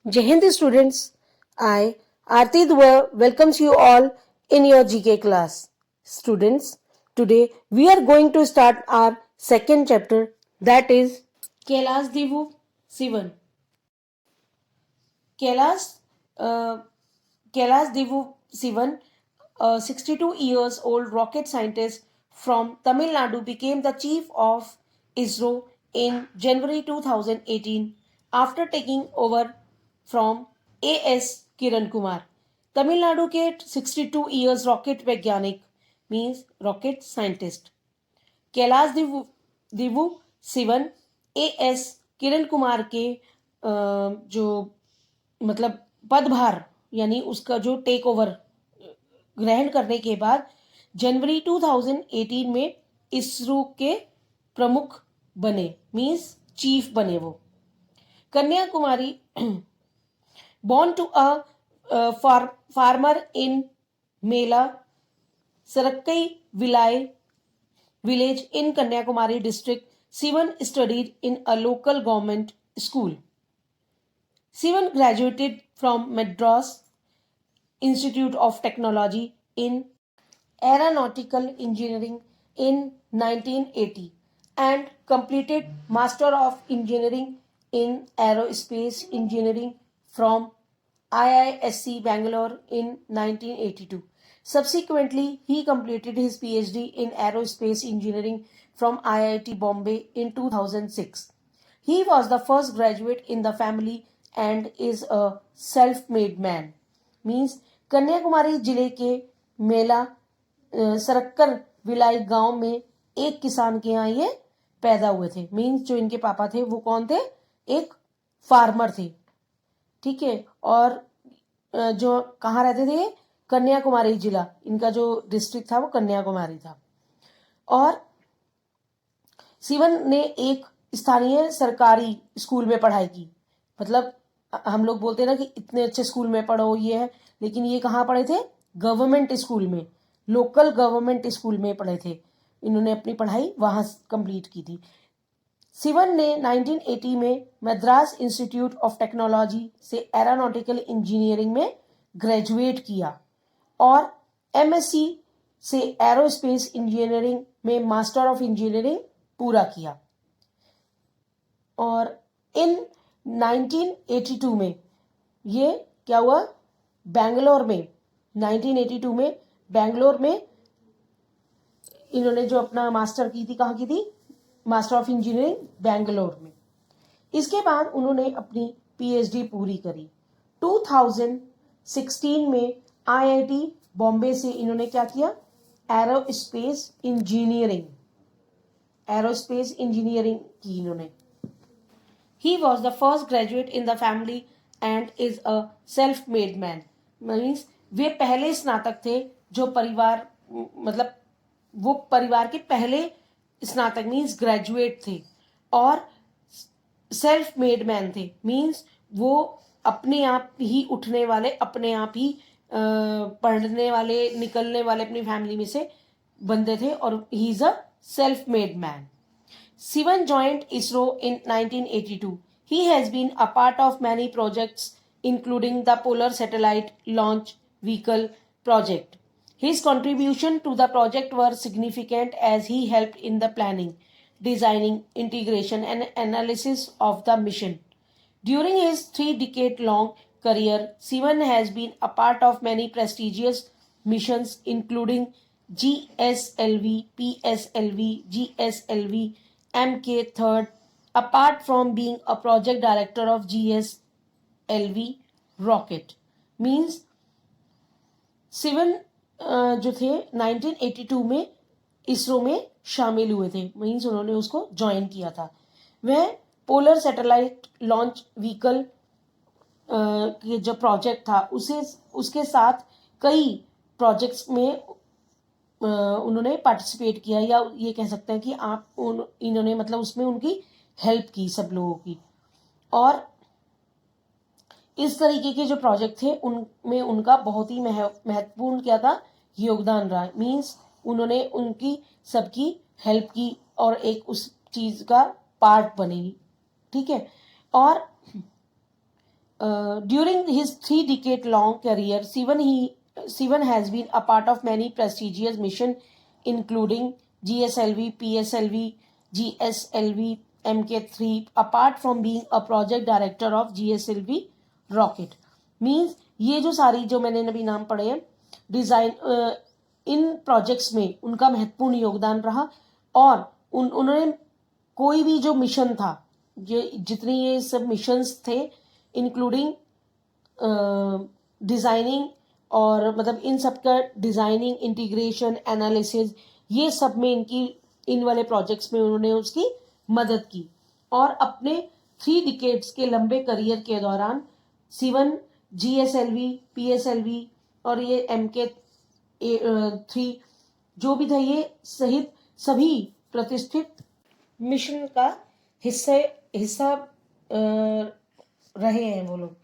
Jai Hind students, I, Aarti Dua, welcomes you all in your GK class. Students, today we are going to start our second chapter, that is Kailas Divu Sivan. Kailas, uh, Kailas Divu Sivan, a 62 years old rocket scientist from Tamil Nadu, became the chief of ISRO in January 2018 after taking over from AS Kiran Kumar. Tamil Nadu के 62 years rocket वैज्ञानिक means rocket scientist Kailash Divu Sivan A S Kiran Kumar के जो मतलब पदभार यानी उसका जो take over ग्रहण करने के बाद जनवरी 2018 में इसरो के प्रमुख बने मीन्स चीफ बने वो Kanyakumari born to a farmer in Mela Sarakkai village in Kanyakumari district, Sivan studied in a local government school. Sivan graduated from Madras Institute of Technology in Aeronautical Engineering in 1980 and completed Master of Engineering in Aerospace Engineering from IISc Bangalore in 1982. Subsequently, he completed his PhD in Aerospace Engineering from IIT Bombay in 2006. He was the first graduate in the family and is a self-made man. Means Kanyakumari जिले के मेला सरक्कर villi गांव में एक किसान के यहाँ ये पैदा हुए थे मीन्स जो इनके पापा थे वो कौन थे एक फार्मर थे ठीक है और जो कहाँ रहते थे कन्याकुमारी जिला इनका जो डिस्ट्रिक्ट था वो कन्याकुमारी था और सिवन ने एक स्थानीय सरकारी स्कूल में पढ़ाई की मतलब हम लोग बोलते हैं ना कि इतने अच्छे स्कूल में पढ़ो ये है लेकिन ये कहाँ पढ़े थे गवर्नमेंट स्कूल में लोकल गवर्नमेंट स्कूल में पढ़े थे इन्होंने अपनी पढ़ाई वहां कंप्लीट की थी सिवन ने 1980 में मद्रास इंस्टीट्यूट ऑफ टेक्नोलॉजी से एरोनॉटिकल इंजीनियरिंग में ग्रेजुएट किया और एमएससी से एरोस्पेस इंजीनियरिंग में मास्टर ऑफ इंजीनियरिंग पूरा किया और इन 1982 में ये क्या हुआ बैंगलोर में 1982 में बैंगलोर में इन्होंने जो अपना मास्टर की थी कहाँ की थी मास्टर ऑफ इंजीनियरिंग बैंगलोर में इसके बाद उन्होंने अपनी पीएचडी पूरी करी 2016 में आईआईटी बॉम्बे से इन्होंने क्या किया एरोस्पेस इंजीनियरिंग की इन्होंने He was the first graduate in the family and is a self-made man. Means वे पहले स्नातक थे जो परिवार मतलब वो परिवार के पहले स्नातक मीन्स ग्रेजुएट थे और सेल्फ मेड मैन थे मीन्स वो अपने आप ही उठने वाले अपने आप ही पढ़ने वाले निकलने वाले अपनी फैमिली में से बंदे थे और he is a self made man Sivan joined ISRO in 1982. He has been a part of many projects, including the Polar Satellite Launch Vehicle project. His contribution to the project were significant as he helped in the planning, designing, integration, and analysis of the mission. During his 3-decade-long career, Sivan has been a part of many prestigious missions, including GSLV, PSLV, GSLV, MK3rd, apart from being a project director of GSLV rocket. Means Sivan जो थे 1982 में इसरो में शामिल हुए थे means उन्होंने उसको join किया था वह पोलर सैटेलाइट लॉन्च व्हीकल के जो प्रोजेक्ट था उसके साथ कई प्रोजेक्ट्स में उन्होंने पार्टिसिपेट किया या ये कह सकते हैं कि इन्होंने मतलब उसमें उनकी हेल्प की सब लोगों की और इस तरीके के जो प्रोजेक्ट थे उनमें उनका बहुत ही महत्वपूर्ण क्या था योगदान रहा मीन्स उन्होंने उनकी सबकी हेल्प की और एक उस चीज का पार्ट बने ठीक है और During his 3-decade-long career, Sivan has been a part of many prestigious missions, including GSLV, PSLV, GSLV, MK3. Apart from being a project director of GSLV rocket, means ये जो सारी जो मैंने अभी नाम पढ़े हैं डिजाइन इन प्रोजेक्ट्स में उनका महत्वपूर्ण योगदान रहा और उन्होंने कोई भी जो मिशन था जितनी ये सब मिशंस थे इंक्लूडिंग डिजाइनिंग और मतलब इन सब का डिजाइनिंग इंटीग्रेशन एनालिसिस ये सब में इन वाले प्रोजेक्ट्स में उन्होंने उसकी मदद की और अपने 3 डिकेड्स के लंबे करियर के दौरान सिवन GSLV, PSLV और ये MK3 जो भी था ये सहित सभी प्रतिष्ठित मिशन का हिस्सा रहे हैं वो लोग।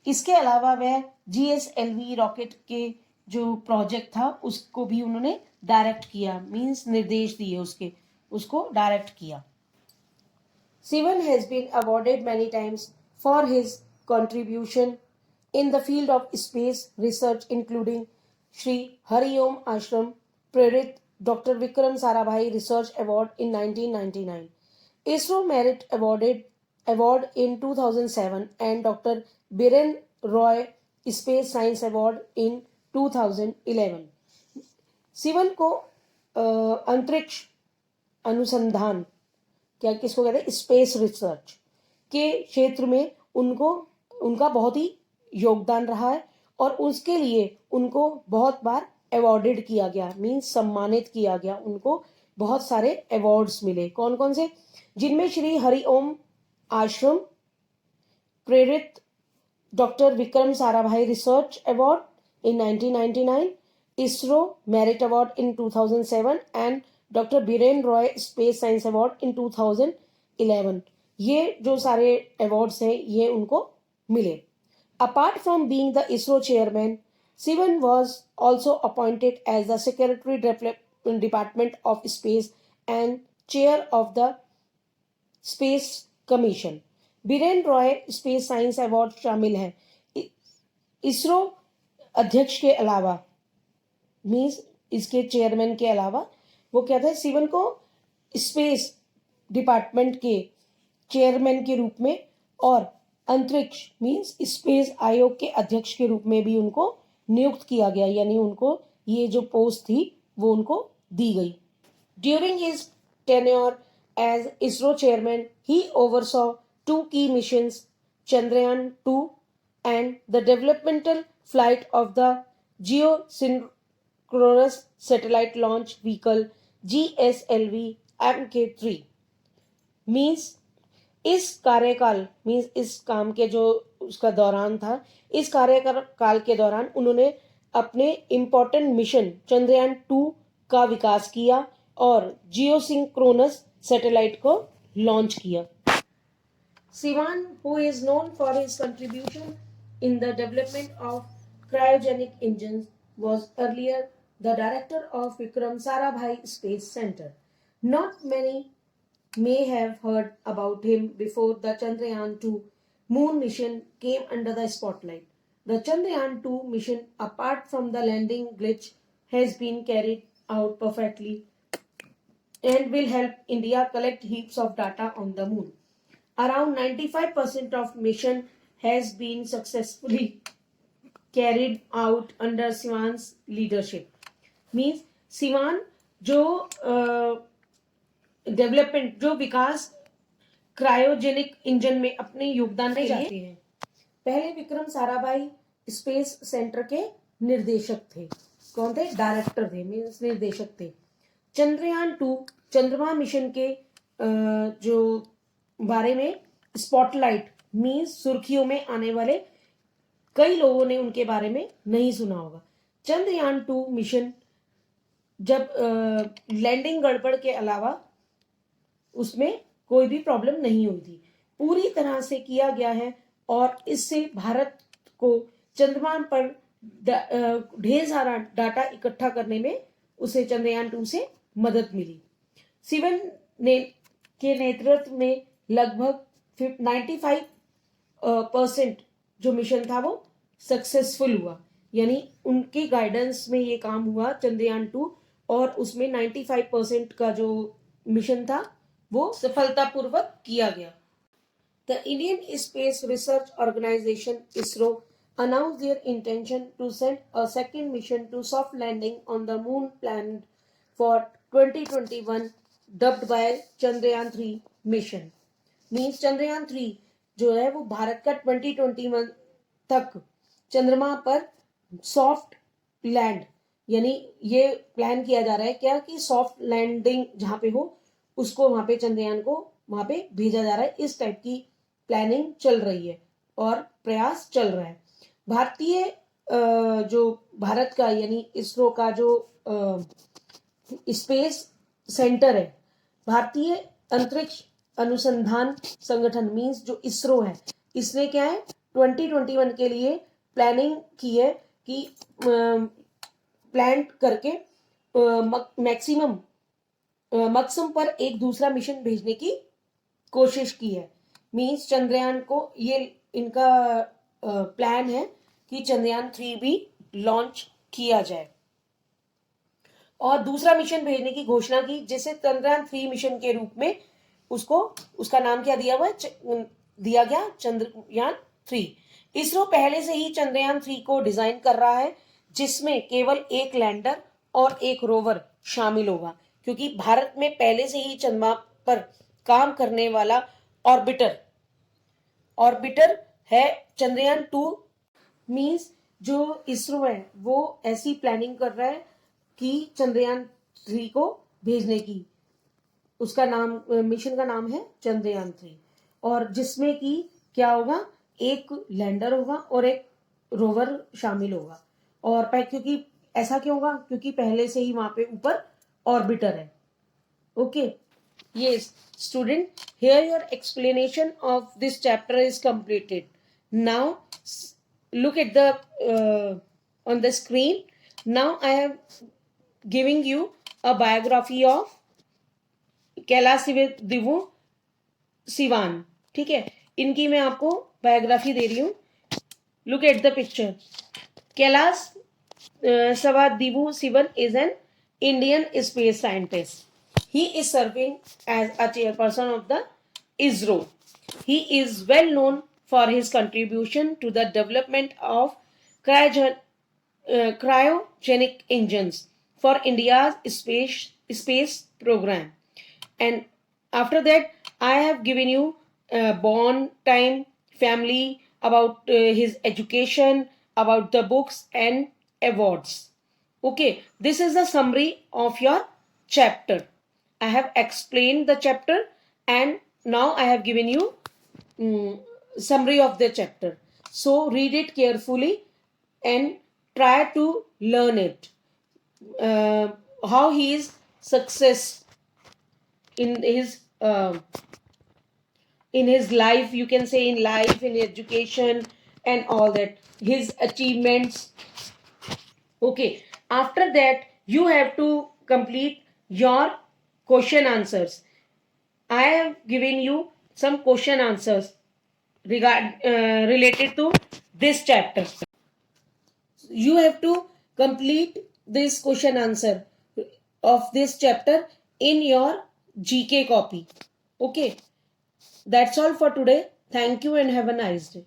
इसके अलावा वह GSLV रॉकेट के जो प्रोजेक्ट था उसको भी उन्होंने डायरेक्ट किया, मींस निर्देश दिए उसको डायरेक्ट किया। Sivan has been awarded many times for his contribution in the field of space research, including Shri Hari Om Ashram Prerit Dr. Vikram Sarabhai Research Award in 1999, ISRO Merit Award in 2007, and Dr. Biren Roy Space Science Award in 2011. Sivan को अंतरिक्ष अनुसंधान क्या किसको कहते हैं space research के क्षेत्र में उनका बहुत ही योगदान रहा है और उसके लिए उनको बहुत बार अवॉर्डेड किया गया, मींस सम्मानित किया गया। उनको बहुत सारे अवार्ड्स मिले। कौन कौन से? जिनमें श्री हरि ओम आश्रम प्रेरित doctor Vikram Sarabhai research award in 1999, ISRO Merit Award in 2007 and doctor Biren Roy space science award in 2011। ये जो सारे अवार्ड्स हैं ये उनको मिले। Apart from being the ISRO chairman, Sivan was also appointed as the Secretary Department of Space and Chair of the Space Commission। Biren Roy space science award शामिल है। ISRO अध्यक्ष के अलावा मीन्स इसके चेयरमैन के अलावा वो क्या था, सिवन को स्पेस डिपार्टमेंट के चेयरमैन के रूप में और अंतरिक्ष मींस स्पेस आयोग के अध्यक्ष के रूप में भी उनको नियुक्त किया गया, यानी उनको ये जो पोस्ट थी वो उनको दी गई। During his tenure as ISRO chairman he oversaw 2 key missions, Chandrayaan 2 and the developmental flight of the geosynchronous satellite launch vehicle GSLV MK3। Means इस कार्यकाल मीन्स इस काम के जो उसका दौरान था, इस कार्यकाल के दौरान उन्होंने अपने इम्पोर्टेंट मिशन चंद्रयान 2 का विकास किया और जियोसिंक्रोनस सैटेलाइट को लॉन्च किया। Siwan, who is known for his contribution in the development of cryogenic engines, was earlier the director of Vikram Sarabhai Space Center. Not many may have heard about him before the Chandrayaan 2 moon mission came under the spotlight. The Chandrayaan 2 mission, apart from the landing glitch, has been carried out perfectly and will help India collect heaps of data on the moon. Around 95% of mission has been successfully carried out under Sivan's leadership. Means Siwan जो development जो विकास cryogenic engine में अपने योगदान के जाते हैं। पहले Vikram Sarabhai space centre के निर्देशक थे। कौन थे? डायरेक्टर थे, मीन्स निर्देशक थे। चंद्रयान 2 चंद्रमा मिशन के जो बारे में स्पॉटलाइट मीन्स सुर्खियों में आने वाले कई लोगों ने उनके बारे में नहीं सुना होगा। चंद्रयान 2 मिशन जब लैंडिंग गड़बड़ के अलावा उसमें कोई भी प्रॉब्लम नहीं हुई थी, पूरी तरह से किया गया है और इससे भारत को चंद्रमा पर ढेर सारा डाटा इकट्ठा करने में उसे चंद्रयान 2 से मदद मिली। सिवन के नेतृत्व में लगभग 95% जो मिशन था वो सक्सेसफुल हुआ, यानी उनके गाइडेंस में ये काम हुआ चंद्रयान-2, और उसमें 95% का जो मिशन था वो सफलतापूर्वक किया गया। The Indian Space Research Organization ISRO announced their intention to send a second mission to soft landing on the moon planned for 2021, dubbed by Chandrayaan-3 mission. Means Chandrayaan-3 जो है वो भारत का 2021 तक चंद्रमा पर सॉफ्ट लैंड, यानी ये प्लान किया जा रहा है क्या कि सॉफ्ट लैंडिंग जहां पे हो उसको वहां पे चंद्रयान को वहां पे भेजा जा रहा है। इस टाइप की प्लानिंग चल रही है और प्रयास चल रहा है। भारतीय जो भारत का यानी इसरो का जो स्पेस सेंटर है, भारतीय अंतरिक्ष अनुसंधान संगठन मींस जो इसरो है, इसने क्या है 2021 के लिए प्लानिंग की है कि प्लान करके मैक्सिमम मकसम पर एक दूसरा मिशन भेजने की कोशिश की है। मींस चंद्रयान को ये इनका प्लान है कि चंद्रयान-3 भी लॉन्च किया जाए और दूसरा मिशन भेजने की घोषणा की, जिसे चंद्रयान-3 मिशन के रूप में उसको उसका नाम क्या दिया हुआ दिया गया चंद्रयान-3। इसरो पहले से ही चंद्रयान-3 को डिजाइन कर रहा है, जिसमें केवल एक लैंडर और एक रोवर शामिल होगा, क्योंकि भारत में पहले से ही चंद्रमा पर काम करने वाला ऑर्बिटर है चंद्रयान-2। मींस जो इसरो है वो ऐसी प्लानिंग कर रहा है कि चंद्रयान-3 को भेजने की, उसका नाम मिशन का नाम है चंद्रयान-3, और जिसमें कि क्या होगा, एक लैंडर होगा और एक रोवर शामिल होगा। और क्योंकि ऐसा क्यों होगा, क्योंकि पहले से ही वहां पे ऊपर ऑर्बिटर है। Okay, yes student, here your explanation of this chapter is completed. Now look at the on the screen. Now I am giving you a biography of Kailash Divu Sivan. ठीक है, इनकी मैं आपको बायोग्राफी दे रही हूँ। Look at the picture. Kailash Savadivu Sivan is an Indian space scientist. He is serving as a chairperson of the ISRO. He is well known for his contribution to the development of cryogenic engines for India's space program. And after that, I have given you born time, family, about his education, about the books and awards. Okay, this is the summary of your chapter. I have explained the chapter and now I have given you summary of the chapter. So read it carefully and try to learn it. How he is success in his life, you can say in life, in education and all that, his achievements. Okay, after that you have to complete your question answers. I have given you some question answers related to this chapter. You have to complete this question answer of this chapter in your GK copy. Okay, that's all for today. Thank you and have a nice day.